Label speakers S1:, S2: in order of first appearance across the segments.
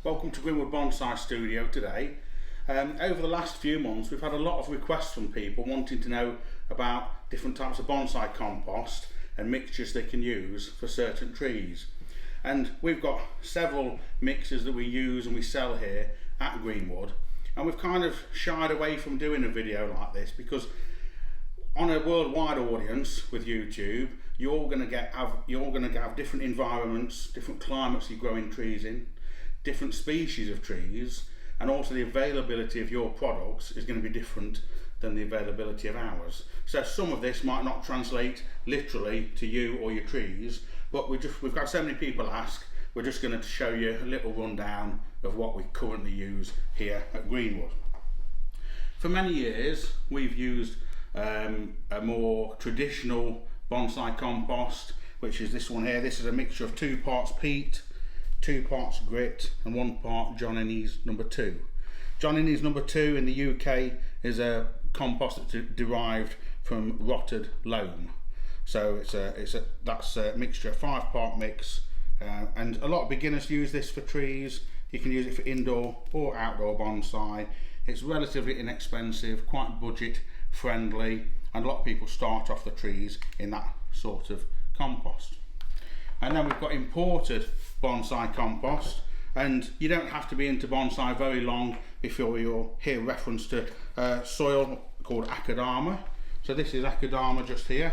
S1: Welcome to Greenwood Bonsai Studio today. Over the last few months we've had a lot of requests from people wanting to know about different types of bonsai compost and mixtures they can use for certain trees. And we've got several mixes that we use and we sell here at Greenwood, and we've kind of shied away from doing a video like this because on a worldwide audience with YouTube, you're going to have different environments, different climates you're growing trees in, different species of trees, and also the availability of your products is going to be different than the availability of ours. So some of this might not translate literally to you or your trees, but we've got so many people ask, we're just going to show you a little rundown of what we currently use here at Greenwood. For many years we've used a more traditional bonsai compost, which is this one here. This is a mixture of 2 parts peat, 2 parts grit and 1 part John Innes number 2. John Innes number 2 in the UK is a compost that's derived from rotted loam. So that's a mixture, a 5-part mix, and a lot of beginners use this for trees. You can use it for indoor or outdoor bonsai. It's relatively inexpensive, quite budget friendly, and a lot of people start off the trees in that sort of compost. And then we've got imported bonsai compost, and you don't have to be into bonsai very long before you'll hear reference to soil called akadama. So this is akadama just here,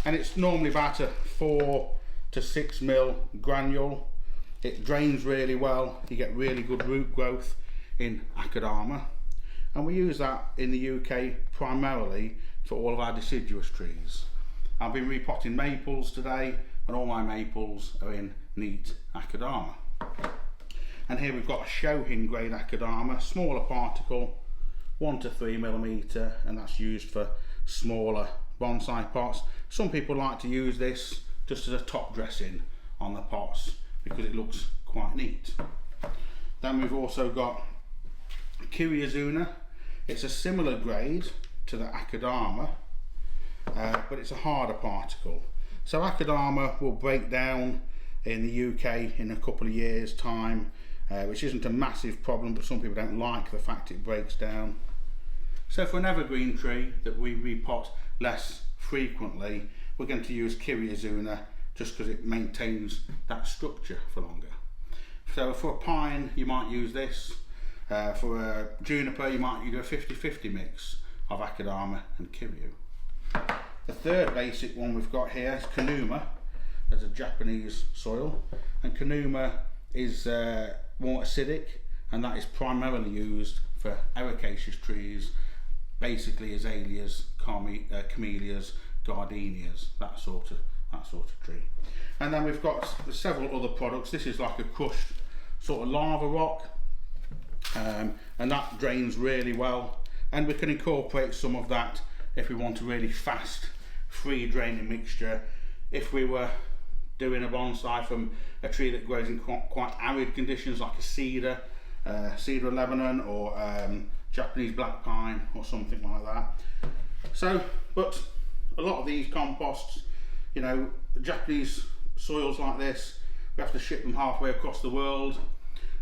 S1: and it's normally about a 4 to 6 mil granule. It drains really well, you get really good root growth in akadama, and we use that in the UK primarily for all of our deciduous trees. I've been repotting maples today, and all my maples are in neat akadama. And here we've got a Shohin grade akadama, smaller particle, 1 to 3 millimeter, and that's used for smaller bonsai pots. Some people like to use this just as a top dressing on the pots because it looks quite neat. Then we've also got Kiryazuna. It's a similar grade to the akadama, but it's a harder particle. So akadama will break down in the UK in a couple of years time, which isn't a massive problem, but some people don't like the fact it breaks down. So for an evergreen tree that we repot less frequently, we're going to use Kiryazuna just because it maintains that structure for longer. So for a pine you might use this, for a juniper you might do a 50-50 mix of akadama and kiryu. The third basic one we've got here is Kanuma. There's a Japanese soil, and Kanuma is more acidic, and that is primarily used for ericaceous trees, basically azaleas, camellias, gardenias, that sort of tree. And then we've got several other products. This is like a crushed sort of lava rock, and that drains really well, and we can incorporate some of that if we want a really fast free draining mixture. If we were doing a bonsai from a tree that grows in quite arid conditions like a cedar of Lebanon, or Japanese black pine or something like that. So, but a lot of these composts, you know, Japanese soils like this, we have to ship them halfway across the world,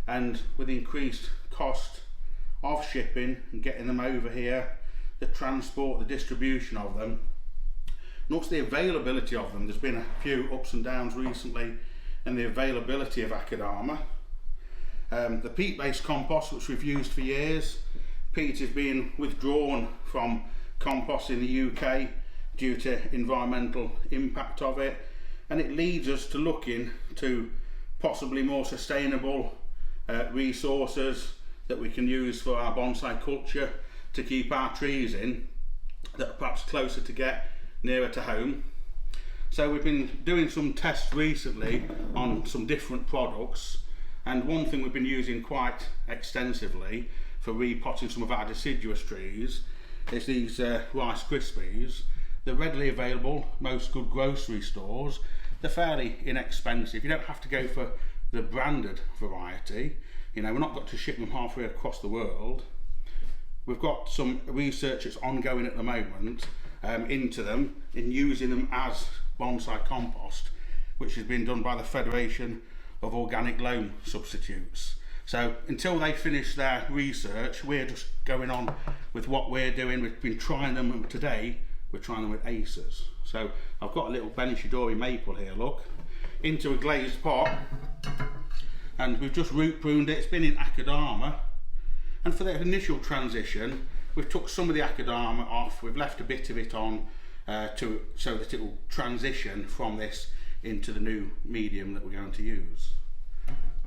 S1: and with the increased cost of shipping and getting them over here, the transport, the distribution of them, and also the availability of them. There's been a few ups and downs recently in the availability of akadama. The peat-based compost, which we've used for years, peat is being withdrawn from compost in the UK due to environmental impact of it, and it leads us to looking to possibly more sustainable resources that we can use for our bonsai culture to keep our trees in, that are perhaps closer to get nearer to home. So we've been doing some tests recently on some different products, and one thing we've been using quite extensively for repotting some of our deciduous trees is these Rice Krispies. They're readily available, most good grocery stores. They're fairly inexpensive. You don't have to go for the branded variety. You know, we're not got to ship them halfway across the world. We've got some research that's ongoing at the moment into them, in using them as bonsai compost, which has been done by the Federation of Organic Loam Substitutes. So until they finish their research, we're just going on with what we're doing. We've been trying them, and today we're trying them with acers. So I've got a little Benishidori maple here, look, into a glazed pot, and we've just root pruned it. It's been in Akadama, and for the initial transition we've took some of the Akadama off, we've left a bit of it on so that it will transition from this into the new medium that we're going to use.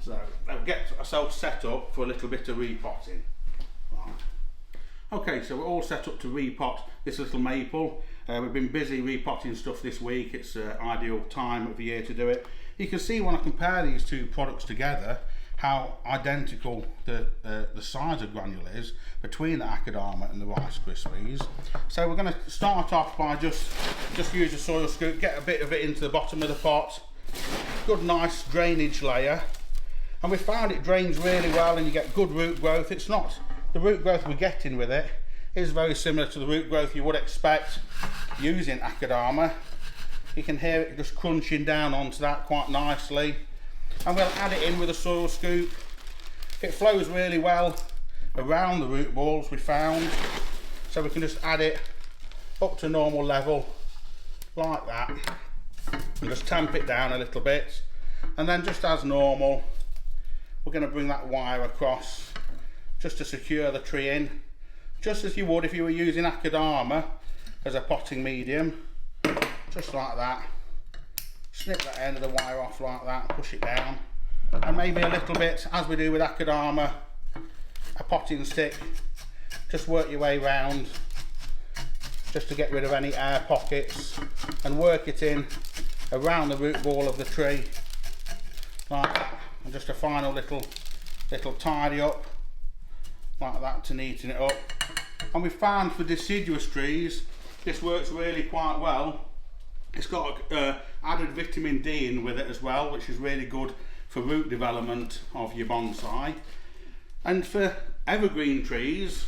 S1: So we'll get ourselves set up for a little bit of repotting. Right. Okay, so we're all set up to repot this little maple. We've been busy repotting stuff this week. It's an ideal time of the year to do it. You can see when I compare these two products together how identical the size of granule is between the Akadama and the Rice Krispies. So we're going to start off by just use a soil scoop, get a bit of it into the bottom of the pot. Good nice drainage layer, and we found it drains really well and you get good root growth. It's not the root growth we're getting with it is very similar to the root growth you would expect using Akadama. You can hear it just crunching down onto that quite nicely. And we'll add it in with a soil scoop. It flows really well around the root balls, we found, so we can just add it up to normal level like that and just tamp it down a little bit, and then just as normal we're going to bring that wire across just to secure the tree in, just as you would if you were using Akadama as a potting medium, just like that. Snip that end of the wire off like that, push it down, and maybe a little bit, as we do with Akadama, a potting stick, just work your way round just to get rid of any air pockets and work it in around the root ball of the tree like that, and just a final little tidy up like that to neaten it up. And we found for deciduous trees this works really quite well. It's got added vitamin D in with it as well, which is really good for root development of your bonsai. And for evergreen trees,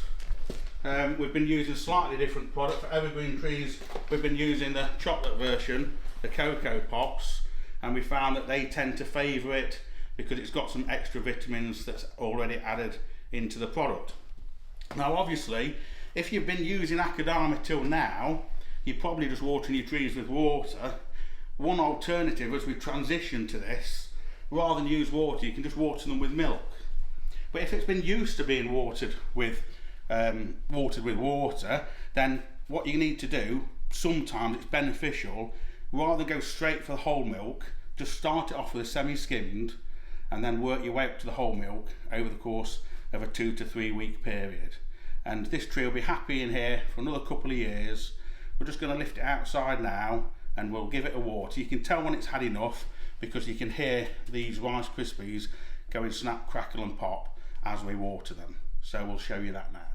S1: we've been using a slightly different product. For evergreen trees, we've been using the chocolate version, the Cocoa Pops, and we found that they tend to favour it because it's got some extra vitamins that's already added into the product. Now obviously, if you've been using Akadama till now, you're probably just watering your trees with water. One alternative as we transition to this, rather than use water, you can just water them with milk. But if it's been used to being watered with water, then what you need to do, sometimes it's beneficial, rather than go straight for the whole milk, just start it off with a semi-skimmed and then work your way up to the whole milk over the course of a 2 to 3 week period. And this tree will be happy in here for another couple of years. We're just going to lift it outside now and we'll give it a water. You can tell when it's had enough because you can hear these Rice Krispies going snap, crackle and pop as we water them. So we'll show you that now.